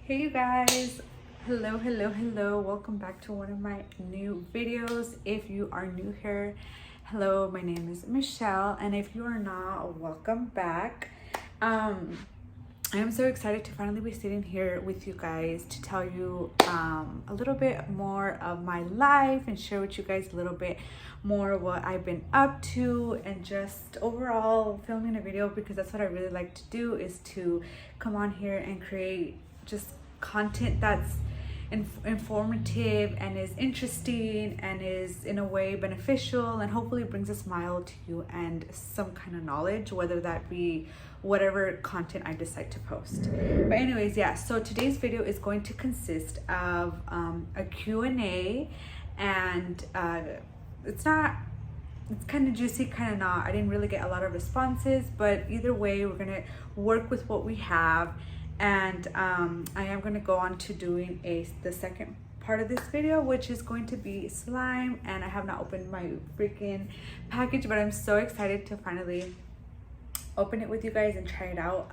Hey you guys, hello, welcome back to one of my new videos. If you are new here, hello, my name is Michelle, and if you are not, welcome back. I am so excited to finally be sitting here with you guys to tell you a little bit more of my life and share with you guys a little bit more what I've been up to, and just overall filming a video, because that's what I really like to do, is to come on here and create just content that's informative and is interesting and is in a way beneficial and hopefully brings a smile to you and some kind of knowledge, whether that be whatever content I decide to post. But anyways, yeah, so today's video is going to consist of a Q&A, and it's kind of juicy, kind of not. I didn't really get a lot of responses, but either way, we're gonna work with what we have. And I am going to go on to doing the second part of this video, which is going to be slime. And I have not opened my freaking package, but I'm so excited to finally open it with you guys and try it out.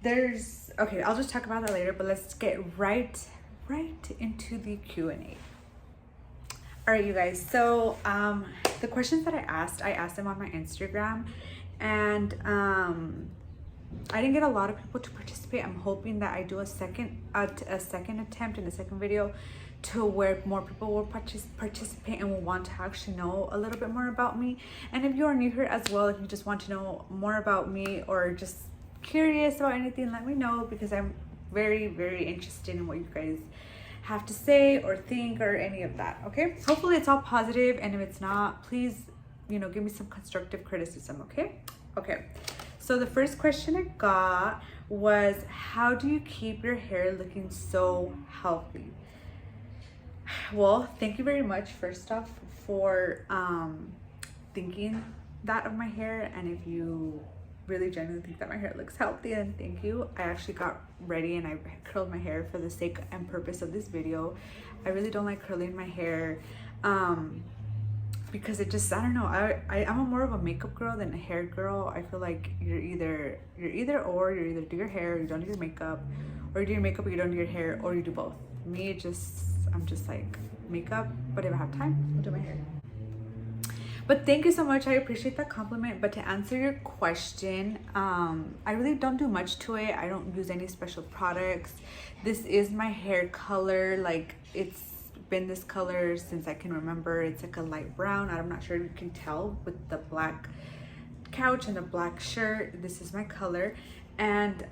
Okay, I'll just talk about that later, but let's get right into the Q&A. All right, you guys, so the questions that I asked them on my Instagram, and I didn't get a lot of people to participate. I'm hoping that I do a second attempt in the second video to where more people will participate and will want to actually know a little bit more about me. And if you are new here as well, if you just want to know more about me or just curious about anything, let me know, because I'm very, very interested in what you guys have to say or think or any of that. Okay, hopefully it's all positive, and if it's not, please, give me some constructive criticism. Okay. So the first question I got was, how do you keep your hair looking so healthy? Well, thank you very much, first off, for thinking that of my hair. And if you really genuinely think that my hair looks healthy, then thank you. I actually got ready and I curled my hair for the sake and purpose of this video. I really don't like curling my hair. Because it just, I don't know, I'm more of a makeup girl than a hair girl. I feel like you're either do your hair, you don't do your makeup, or you do your makeup, but you don't do your hair, or you do both. Me, I'm just like makeup, but if I have time, I'll do my hair. But thank you so much, I appreciate that compliment. But to answer your question, I really don't do much to it. I don't use any special products. This is my hair color, like it's been this color since I can remember. It's like a light brown. I'm not sure if you can tell with the black couch and the black shirt. This is my color. And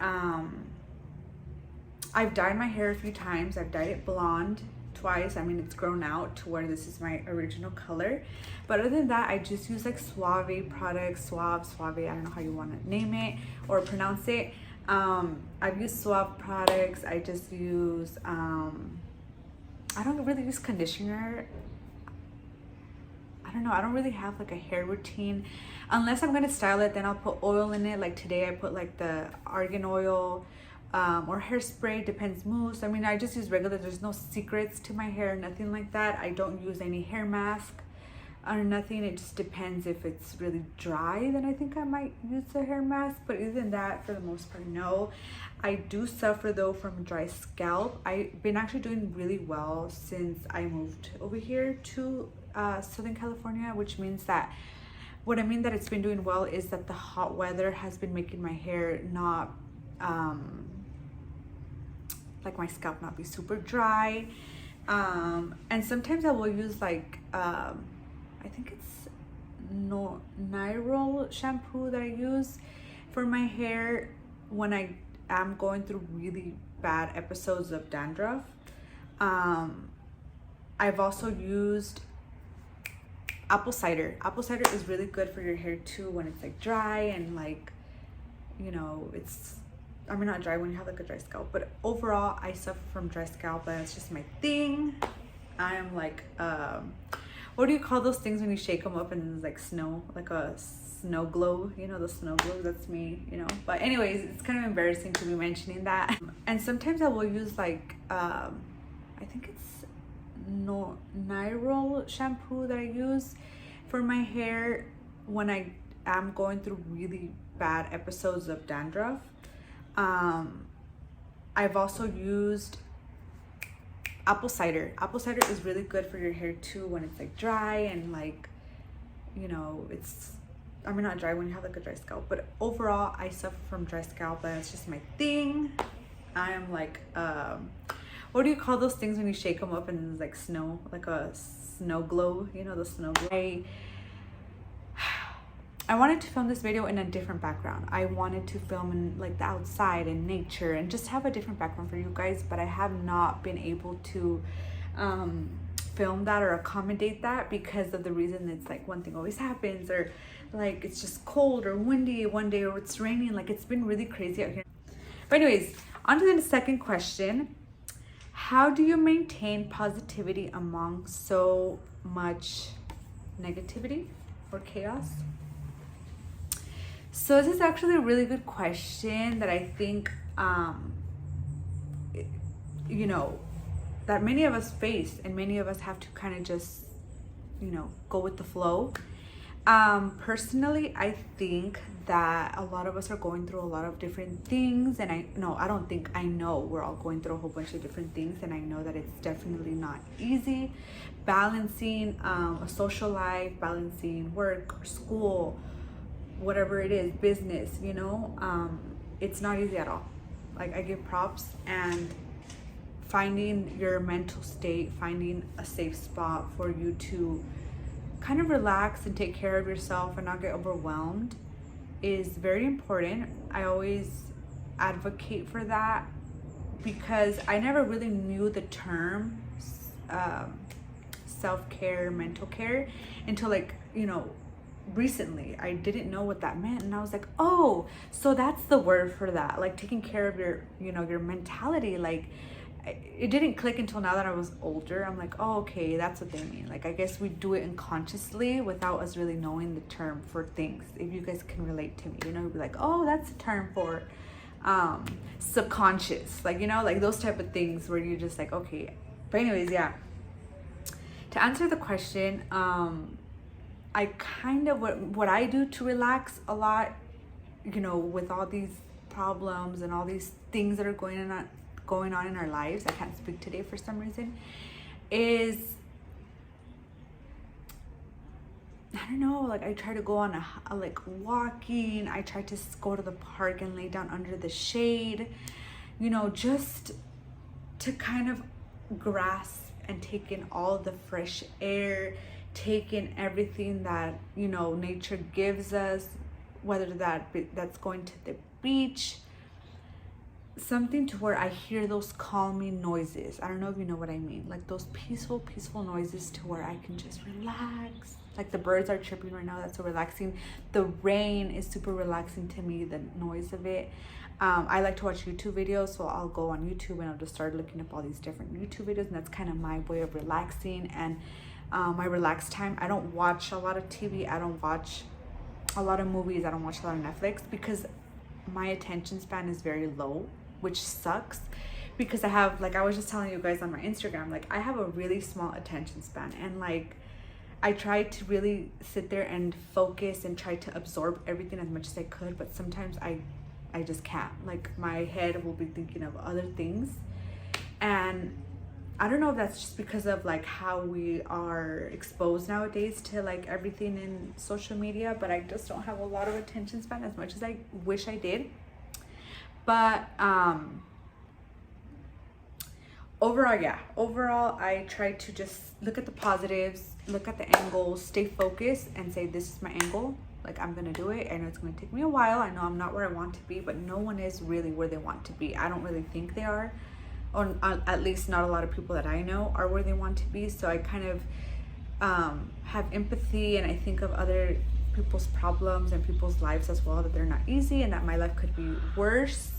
I've dyed my hair a few times. I've dyed it blonde twice. I mean, it's grown out to where this is my original color. But other than that, I just use like Suave products. Suave, I don't know how you want to name it or pronounce it. I've used Suave products. I just use I don't really use conditioner. I don't know, I don't really have like a hair routine. Unless I'm gonna style it, then I'll put oil in it. Like today I put like the argan oil or hairspray, depends mousse. I mean, I just use regular. There's no secrets to my hair, nothing like that. I don't use any hair mask or nothing. It just depends. If it's really dry, then I think I might use a hair mask, but other than that, for the most part, no. I do suffer though from dry scalp. I've been actually doing really well since I moved over here to Southern California, which means that what I mean that it's been doing well is that the hot weather has been making my hair not like my scalp not be super dry. And sometimes I will use like I think it's Nyrol shampoo that I use for my hair when I am going through really bad episodes of dandruff. I've also used apple cider. Apple cider is really good for your hair too when it's like dry and like, I mean, not dry when you have like a dry scalp, but overall I suffer from dry scalp. That's just my thing. I am like what do you call those things when you shake them up and it's like snow, like a snow globe, the snow globe? That's me, but anyways, it's kind of embarrassing to be mentioning that. And sometimes I will use like I think it's Nyrol shampoo that I use for my hair when I am going through really bad episodes of dandruff. I've also used apple cider. Apple cider is really good for your hair too when it's like dry and like, you know, I mean, not dry when you have like a dry scalp, but overall I suffer from dry scalp and it's just my thing. I am like, what do you call those things when you shake them up and it's like snow, like a snow globe, you know, the snow globe. I wanted to film this video in a different background. I wanted to film in like the outside and nature and just have a different background for you guys, but I have not been able to film that or accommodate that because of the reason it's like one thing always happens, or like it's just cold or windy one day, or it's raining. Like it's been really crazy out here. But anyways, on to the second question. How do you maintain positivity among so much negativity or chaos? So this is actually a really good question that I think, you know, that many of us face, and many of us have to kind of just, you know, go with the flow. Personally, I think that a lot of us are going through a lot of different things, and I know we're all going through a whole bunch of different things, and I know that it's definitely not easy balancing a social life, balancing work or school, whatever it is, business, you know. It's not easy at all. Like, I give props, and finding your mental state, finding a safe spot for you to kind of relax and take care of yourself and not get overwhelmed is very important. I always advocate for that because I never really knew the term self-care, mental care until, like, you know, recently. I didn't know what that meant, and I was like, oh, so that's the word for that, like taking care of your, you know, your mentality. Like, it didn't click until now that I was older. I'm like, oh, okay, that's what they mean. Like, I guess we do it unconsciously without us really knowing the term for things. If you guys can relate to me, you know, be like, oh, that's a term for subconscious, like, you know, like those type of things where you're just like, okay. But anyways, yeah, to answer the question, I kind of, what I do to relax a lot, you know, with all these problems and all these things that are going on in our lives, I can't speak today for some reason, is, I don't know, like I try to go on a like walking. I try to go to the park and lay down under the shade, you know, just to kind of grasp and take in all the fresh air, take in everything that, you know, nature gives us, whether that's going to the beach, something to where I hear those calming noises. I don't know if you know what I mean, like those peaceful noiises to where I can just relax. Like the birds are chirping right now, that's so relaxing. The rain is super relaxing to me, the noise of it. I like to watch YouTube videos, so I'll go on YouTube and I'll just start looking up all these different YouTube videos, and that's kind of my way of relaxing and my relaxed time. I don't watch a lot of TV, I don't watch a lot of movies, I don't watch a lot of Netflix because my attention span is very low, which sucks because I have, like I was just telling you guys on my Instagram, like I have a really small attention span, and like I try to really sit there and focus and try to absorb everything as much as I could, but sometimes I just can't. Like my head will be thinking of other things, and I don't know if that's just because of like how we are exposed nowadays to like everything in social media, but I just don't have a lot of attention span as much as I wish I did. But overall I try to just look at the positives, look at the angles, stay focused, and say, this is my angle, like I'm gonna do it. I know it's gonna take me a while, I know I'm not where I want to be, but no one is really where they want to be. I don't really think they are, or at least not a lot of people that I know are where they want to be. So I kind of have empathy, and I think of other people's problems and people's lives as well, that they're not easy and that my life could be worse,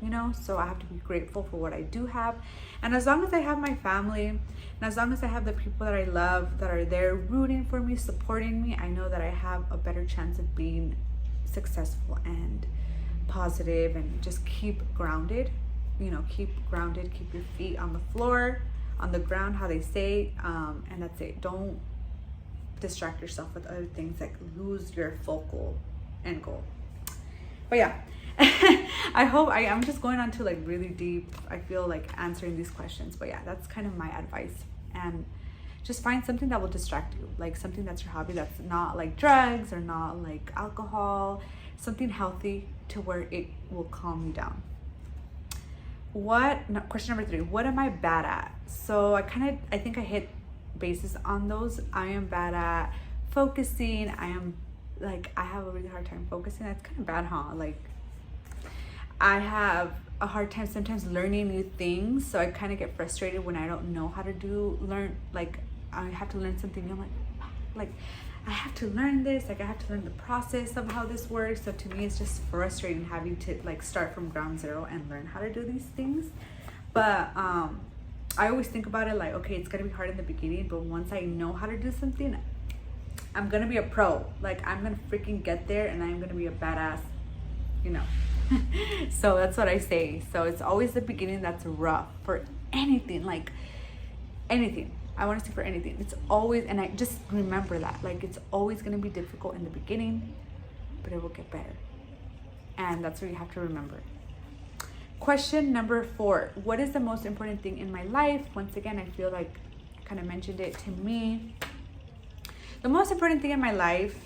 you know. So I have to be grateful for what I do have, and as long as I have my family, and as long as I have the people that I love that are there rooting for me, supporting me, I know that I have a better chance of being successful and positive, and just keep grounded, you know, keep grounded, keep your feet on the floor, on the ground, how they say, and that's it. Don't distract yourself with other things, like lose your focal end goal. But yeah, I hope I'm just going on to like really deep, I feel like answering these questions. But yeah, that's kind of my advice. And just find something that will distract you, like something that's your hobby, that's not like drugs or not like alcohol, something healthy to where it will calm you down. Question number 3, what am I bad at? So I think I hit bases on those. I am bad at focusing. I have a really hard time focusing. That's kind of bad, huh? Like, I have a hard time sometimes learning new things, so I kind of get frustrated when I don't know how to like I have to learn something new. I'm like I have to learn this, like I have to learn the process of how this works. So to me, it's just frustrating having to like start from ground zero and learn how to do these things. But I always think about it like, okay, it's gonna be hard in the beginning, but once I know how to do something, I'm gonna be a pro. Like, I'm gonna freaking get there, and I'm gonna be a badass, you know. So that's what I say. So it's always the beginning that's rough for anything, like anything. I want to say for anything. It's always, and I just remember that, like, it's always going to be difficult in the beginning, but it will get better. And that's what you have to remember. Question number 4, what is the most important thing in my life? Once again, I feel like I kind of mentioned it. To me, the most important thing in my life,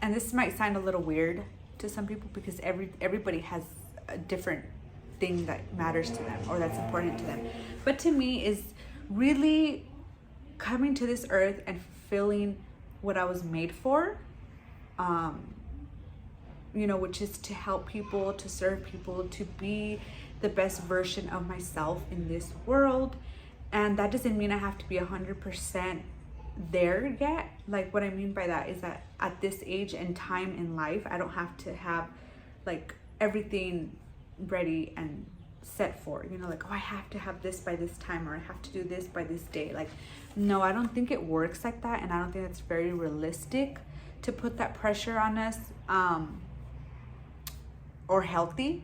and this might sound a little weird to some people because everybody has a different thing that matters to them or that's important to them, but to me is really coming to this earth and fulfilling what I was made for, you know, which is to help people, to serve people, to be the best version of myself in this world. And that doesn't mean I have to be 100% there yet. Like, what I mean by that is that at this age and time in life, I don't have to have like everything ready and set for, you know, like, oh, I have to have this by this time, or I have to do this by this day. Like, no, I don't think it works like that, and I don't think that's very realistic to put that pressure on us, or healthy.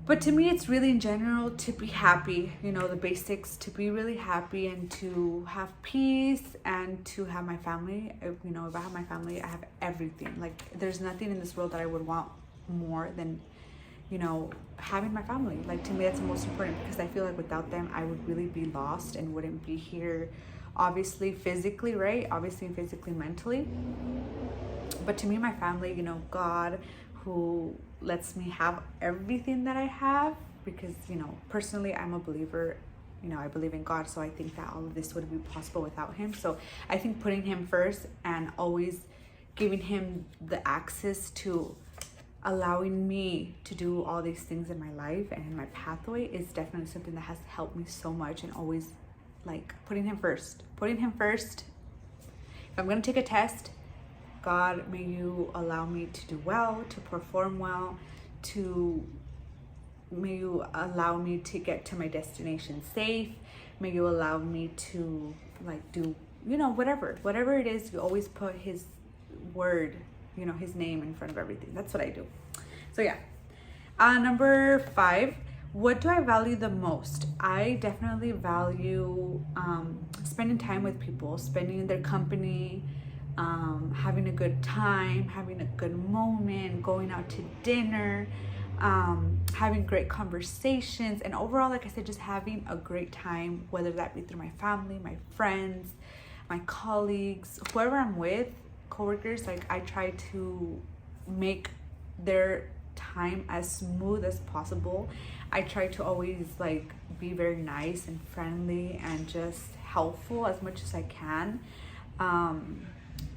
But to me, it's really in general to be happy, you know, the basics, to be really happy and to have peace and to have my family. You know, if I have my family, I have everything. Like, there's nothing in this world that I would want more than, you know, having my family. Like, to me, that's the most important, because I feel like without them, I would really be lost and wouldn't be here, obviously physically, right? Obviously physically, mentally. But to me, my family, you know, God, who lets me have everything that I have, because, you know, personally, I'm a believer, you know, I believe in God, so I think that all of this would be possible without him. So I think putting him first and always giving him the access to allowing me to do all these things in my life and in my pathway is definitely something that has helped me so much. And always, like, putting him first. If I'm gonna take a test, God, may you allow me to do well, to perform well, may you allow me to get to my destination safe. May you allow me to, like, do, you know, whatever it is, you always put his word, you know, his name in front of everything. That's what I do. So yeah. Number 5, what do I value the most? I definitely value spending time with people, spending in their company, having a good time, having a good moment, going out to dinner, having great conversations, and overall, like I said, just having a great time, whether that be through my family, my friends, my colleagues, whoever I'm with, coworkers. Like, I try to make their time as smooth as possible. I try to always, like, be very nice and friendly and just helpful as much as I can.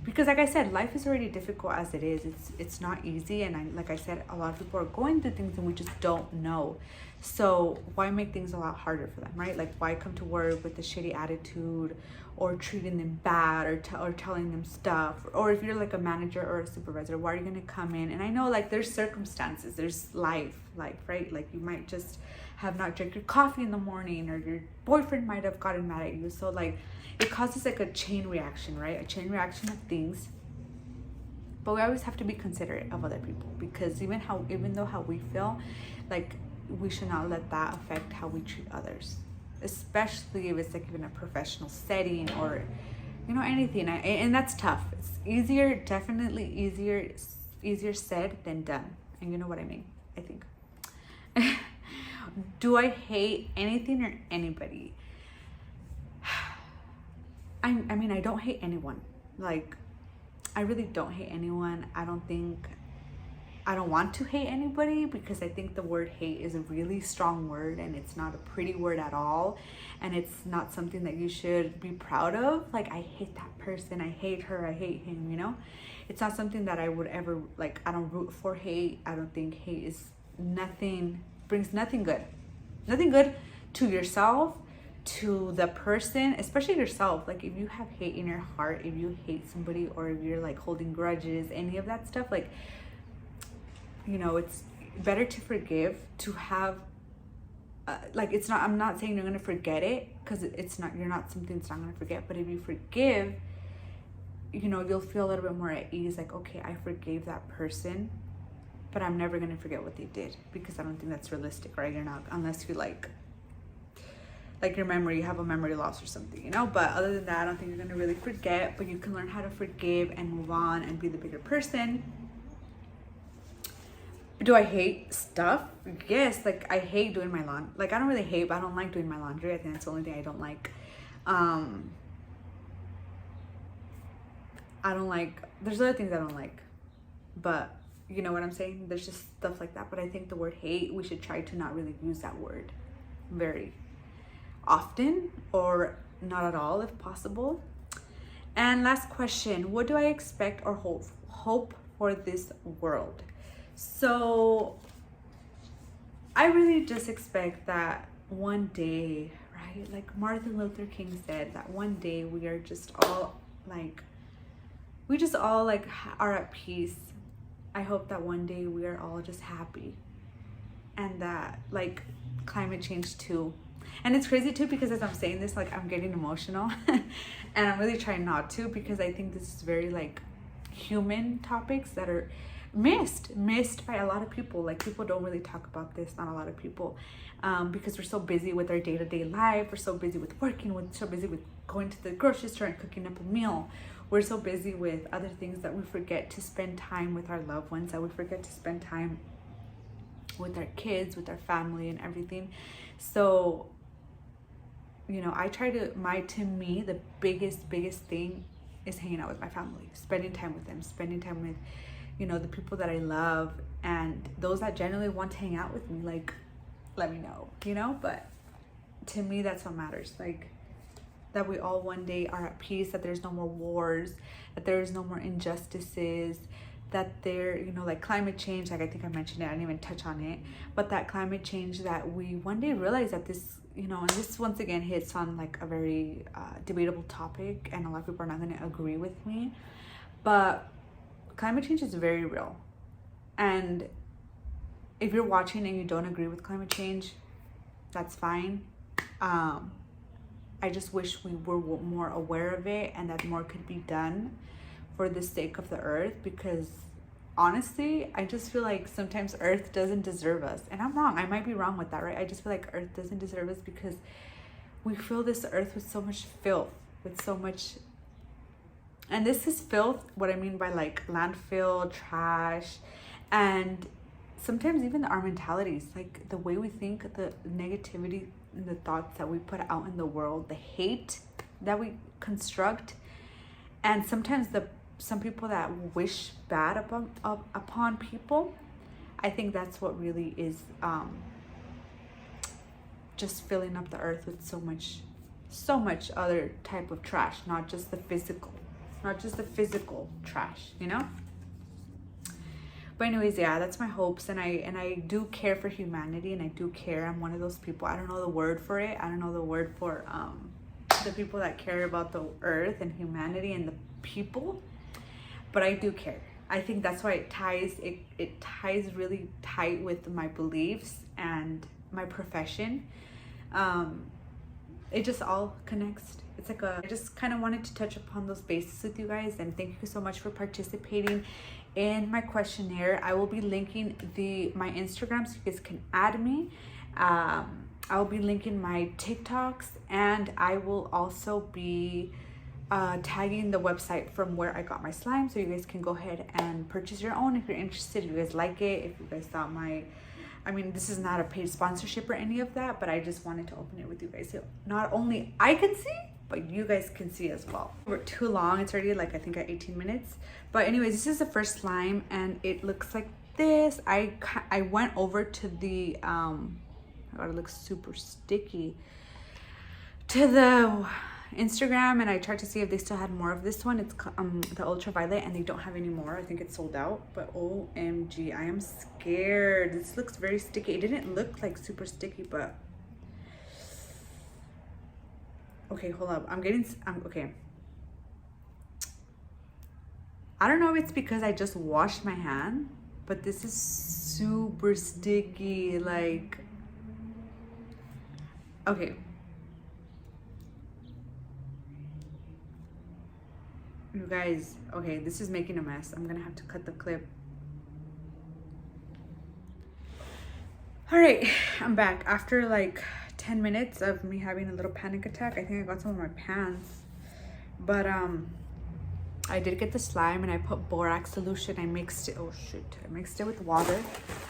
Because, like I said, life is already difficult as it is. It's not easy, and like I said, a lot of people are going through things and we just don't know. So why make things a lot harder for them, right? Like, why come to work with a shitty attitude, or treating them bad, or telling them stuff? Or if you're like a manager or a supervisor, why are you gonna come in? And I know, like, there's circumstances, there's life, right? Like, you might just have not drank your coffee in the morning, or your boyfriend might have gotten mad at you. So, like, it causes like a chain reaction, right? A chain reaction of things. But we always have to be considerate of other people, because even though how we feel, like, we should not let that affect how we treat others, especially if it's like even a professional setting, or, you know, anything. And that's tough. It's easier, definitely easier easier said than done. And you know what I mean, I think. Do I hate anything or anybody? I mean, I don't hate anyone. Like, I really don't hate anyone. I don't want to hate anybody, because I think the word hate is a really strong word, and it's not a pretty word at all, and it's not something that you should be proud of. Like, I hate that person, I hate her, I hate him, you know? It's not something that I would ever, like, I don't root for hate. I don't think hate is brings nothing good to yourself, to the person, especially yourself. Like, if you have hate in your heart, if you hate somebody, or if you're like holding grudges, any of that stuff, like, you know, it's better to forgive, to have like, it's not, I'm not saying you're gonna forget it, because you're not something that's not gonna forget, but if you forgive, you know, you'll feel a little bit more at ease. Like, okay, I forgave that person, but I'm never gonna forget what they did, because I don't think that's realistic, right? You're not, unless you like your memory, you have a memory loss or something, you know? But other than that, I don't think you're gonna really forget, but you can learn how to forgive and move on and be the bigger person. Do I hate stuff? Yes, like, I hate doing my laundry. Like, I don't really hate, but I don't like doing my laundry. I think that's the only thing I don't like. I don't like, there's other things I don't like, but you know what I'm saying? There's just stuff like that. But I think the word hate, we should try to not really use that word very often, or not at all if possible. And last question, what do I expect or hope for this world? So I really just expect that one day, right? Like Martin Luther King said, that one day we are just all like, are at peace. I hope that one day we are all just happy, and that, like, climate change too. And it's crazy too, because as I'm saying this, like, I'm getting emotional and I'm really trying not to, because I think this is very like human topics that are missed by a lot of people. Like, people don't really talk about this, not a lot of people, because we're so busy with our day-to-day life. We're so busy with working, we're so busy with going to the grocery store and cooking up a meal. We're so busy with other things that we forget to spend time with our loved ones, that we forget to spend time with our kids, with our family and everything. So, you know, I try to me, the biggest thing is hanging out with my family, spending time with them, spending time with, you know, the people that I love, and those that generally want to hang out with me, like, let me know, you know? But to me, that's what matters. Like, that we all one day are at peace, that there's no more wars, that there's no more injustices, that there, you know, like climate change, like I think I mentioned it, I didn't even touch on it, but that climate change, that we one day realize that this, you know, and this once again hits on like a very debatable topic, and a lot of people are not going to agree with me, but climate change is very real. And if you're watching and you don't agree with climate change, that's fine. I just wish we were more aware of it, and that more could be done for the sake of the earth, because honestly, I just feel like sometimes earth doesn't deserve us. And I'm wrong, I might be wrong with that, right? I just feel like earth doesn't deserve us, because we fill this earth with so much filth, with so much, and this is filth, what I mean by like landfill, trash, and sometimes even our mentalities, like the way we think, the negativity, the thoughts that we put out in the world, the hate that we construct, and sometimes some people that wish bad upon people. I think that's what really is just filling up the earth with so much other type of trash, not just the physical trash, you know? But anyways, yeah, that's my hopes, and I do care for humanity, and I do care. I'm one of those people. I don't know the word for it. I don't know the word for the people that care about the earth and humanity and the people, but I do care. I think that's why it ties really tight with my beliefs and my profession. It just all connects. It's like I just kind of wanted to touch upon those bases with you guys, and thank you so much for participating in my questionnaire. I will be linking my Instagram so you guys can add me. I will be linking my TikToks, and I will also be tagging the website from where I got my slime, so you guys can go ahead and purchase your own if you're interested, if you guys like it, if you guys thought I mean, this is not a paid sponsorship or any of that, but I just wanted to open it with you guys so not only I can see, but you guys can see as well. We're too long. It's already like, I think at 18 minutes. But anyways, this is the first slime and it looks like this. I went over to the, oh God, it looks super sticky, to the Instagram, and I tried to see if they still had more of this one. It's the ultraviolet, and they don't have any more. I think it's sold out, but OMG, I am scared. This looks very sticky. It didn't look like super sticky, but okay, hold up. Okay. I don't know if it's because I just washed my hand, but this is super sticky. Like, okay. You guys, okay, this is making a mess. I'm gonna have to cut the clip. All right, I'm back after like 10 minutes of me having a little panic attack. I think I got some of my pants, but I did get the slime and I put borax solution. I mixed it, oh shoot, I mixed it with water.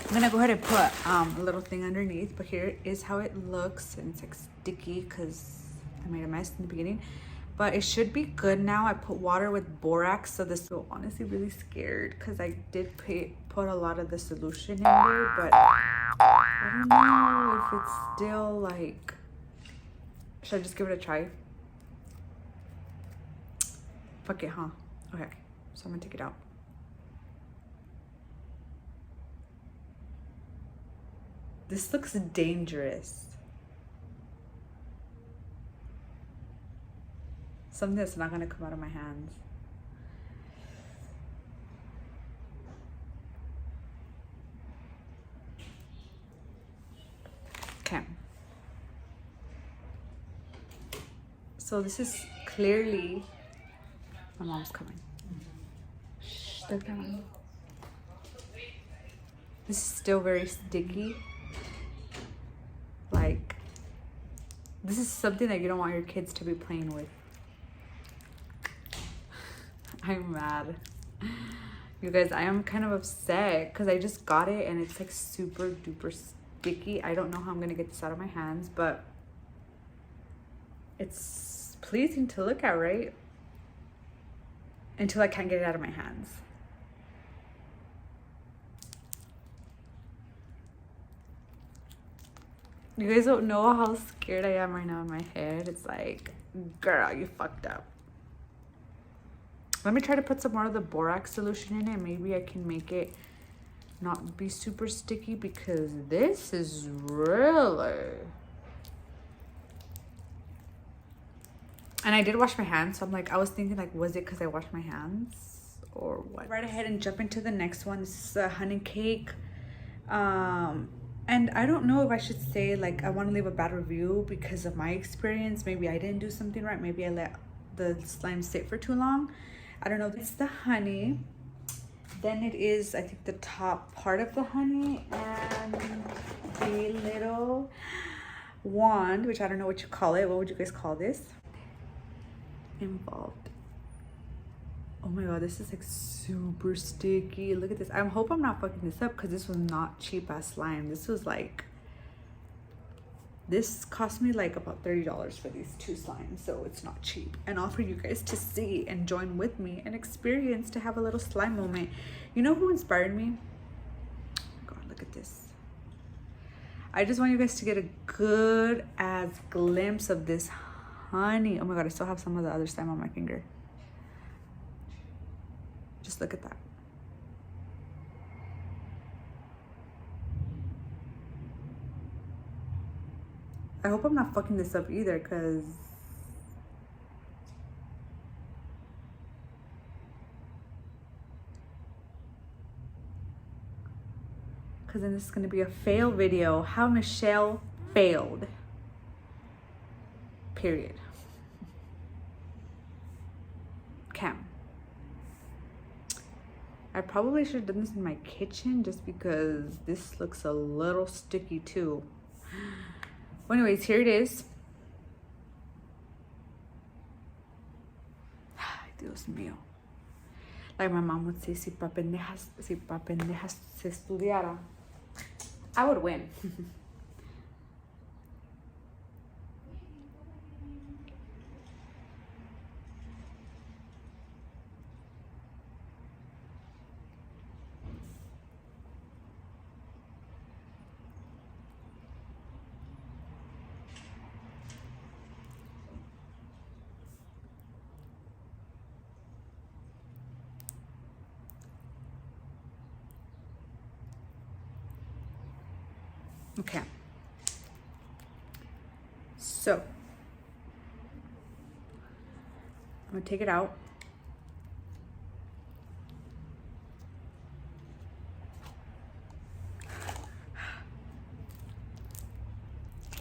I'm gonna go ahead and put a little thing underneath, but here is how it looks, and it's like sticky because I made a mess in the beginning. But it should be good now. I put water with borax, so this, so honestly really scared because I did put a lot of the solution in there, but I don't know if it's still like, should I just give it a try? Fuck it, huh? Okay, so I'm gonna take it out. This looks dangerous. Something that's not gonna come out of my hands. Okay. So this is clearly, my mom's coming. Shh, they're coming. This is still very sticky. Like, this is something that you don't want your kids to be playing with. I'm mad. You guys, I am kind of upset because I just got it and it's like super duper sticky. I don't know how I'm gonna get this out of my hands, but it's pleasing to look at, right? Until I can't get it out of my hands. You guys don't know how scared I am right now in my head. It's like, girl, you fucked up. Let me try to put some more of the borax solution in it. Maybe I can make it not be super sticky because this is really... And I did wash my hands, so I'm like, I was thinking like, was it because I washed my hands or what? Right ahead and jump into the next one. This is a honey cake. And I don't know if I should say like I want to leave a bad review because of my experience. Maybe I didn't do something right. Maybe I let the slime sit for too long. I don't know. It's the honey. Then it is, I think, the top part of the honey and the little wand, which I don't know what you call it. What would you guys call this? Involved. Oh my god, this is like super sticky. Look at this. I hope I'm not fucking this up because this was not cheap ass slime. This was like, this cost me like about $30 for these two slimes, so it's not cheap. And all for you guys to see and join with me and experience, to have a little slime moment. You know who inspired me? Oh god, look at this. I just want you guys to get a good ass glimpse of this honey. Oh my god, I still have some of the other slime on my finger. Just look at that. I hope I'm not fucking this up either, because then this is going to be a fail video. How Michelle failed. Period. Cam. I probably should have done this in my kitchen just because this looks a little sticky too. Well, anyways, here it is. Dios mío. Like my mom would say, si pa pendejas se estudiara, I would win. Okay. So I'm gonna take it out.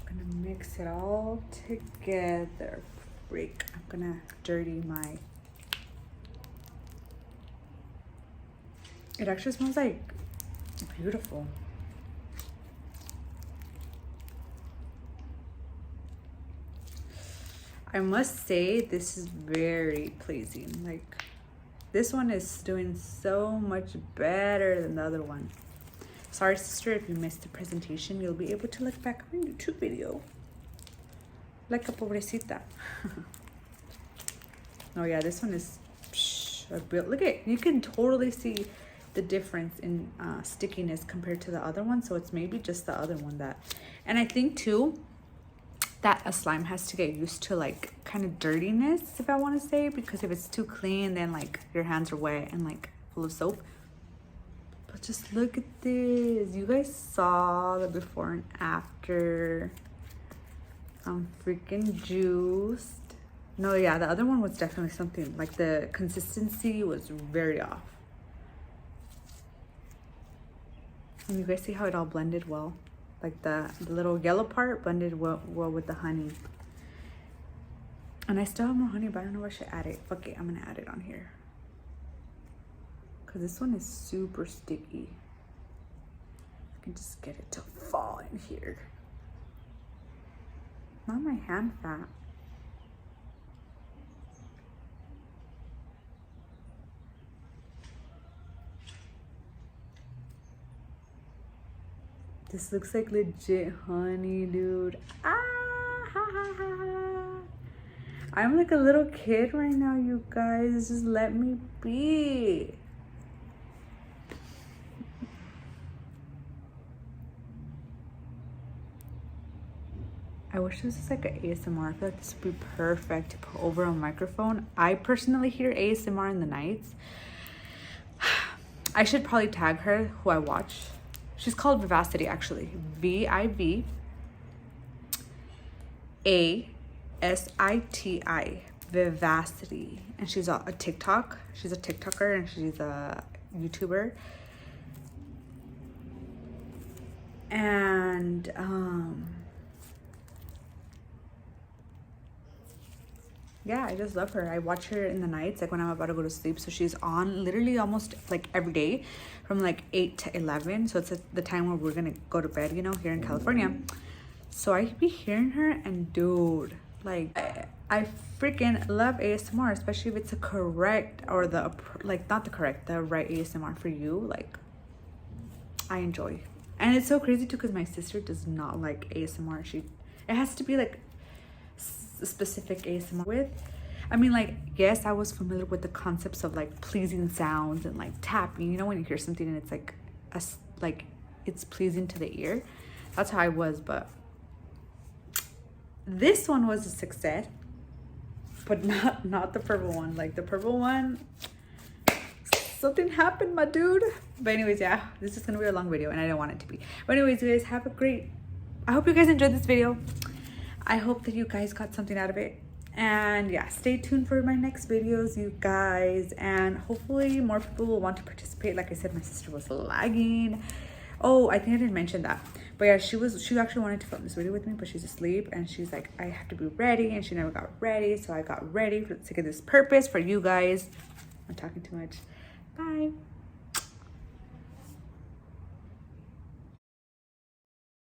I'm gonna mix it all together. Freak. I'm gonna dirty my. It actually smells like beautiful. I must say this is very pleasing. Like this one is doing so much better than the other one. Sorry sister, if you missed the presentation, you'll be able to look back on my YouTube video. Like a pobrecita. Oh yeah, this one is look at, you can totally see the difference in stickiness compared to the other one. So it's maybe just the other one that, and I think too that a slime has to get used to like kind of dirtiness, if I want to say, because if it's too clean, then like your hands are wet and like full of soap. But just look at this. You guys saw the before and after. I'm freaking juiced. No, yeah, the other one was definitely something like the consistency was very off. And you guys see how it all blended well? Like the little yellow part blended well with the honey. And I still have more honey, but I don't know if I should add it. Fuck it, I'm gonna add it on here. Cause this one is super sticky. I can just get it to fall in here. Not my hand fat. This looks like legit honey, dude. Ah, ha, ha, ha. I'm like a little kid right now, you guys. Just let me be. I wish this was like an ASMR. I feel like this would be perfect to put over a microphone. I personally hear ASMR in the nights. I should probably tag her, who I watch. She's called Vivacity, actually. Vivacity. Vivacity. And she's a TikTok. She's a TikToker and she's a YouTuber. And yeah, I just love her. I watch her in the nights, like when I'm about to go to sleep. So she's on literally almost like every day from like 8 to 11. So it's the time where we're gonna go to bed, you know, here in California. So I be hearing her and dude, like I freaking love ASMR, especially if it's a correct or the, like not the correct, the right ASMR for you. Like I enjoy. And it's so crazy too, because my sister does not like ASMR. It has to be like specific ASMR with. I mean, like, yes, I was familiar with the concepts of like pleasing sounds and like tapping, you know, when you hear something and it's like it's pleasing to the ear. That's how I was, but this one was a success, but not the purple one. Like the purple one, something happened, my dude. But anyways, yeah, this is gonna be a long video and I didn't want it to be. But anyways, you guys have a great, I hope you guys enjoyed this video. I hope that you guys got something out of it. And yeah, stay tuned for my next videos, you guys. And hopefully more people will want to participate. Like I said, my sister was lagging. Oh, I think I didn't mention that. But yeah, she actually wanted to film this video with me, but she's asleep. And she's like, I have to be ready. And she never got ready. So I got ready for the sake of this purpose for you guys. I'm talking too much. Bye.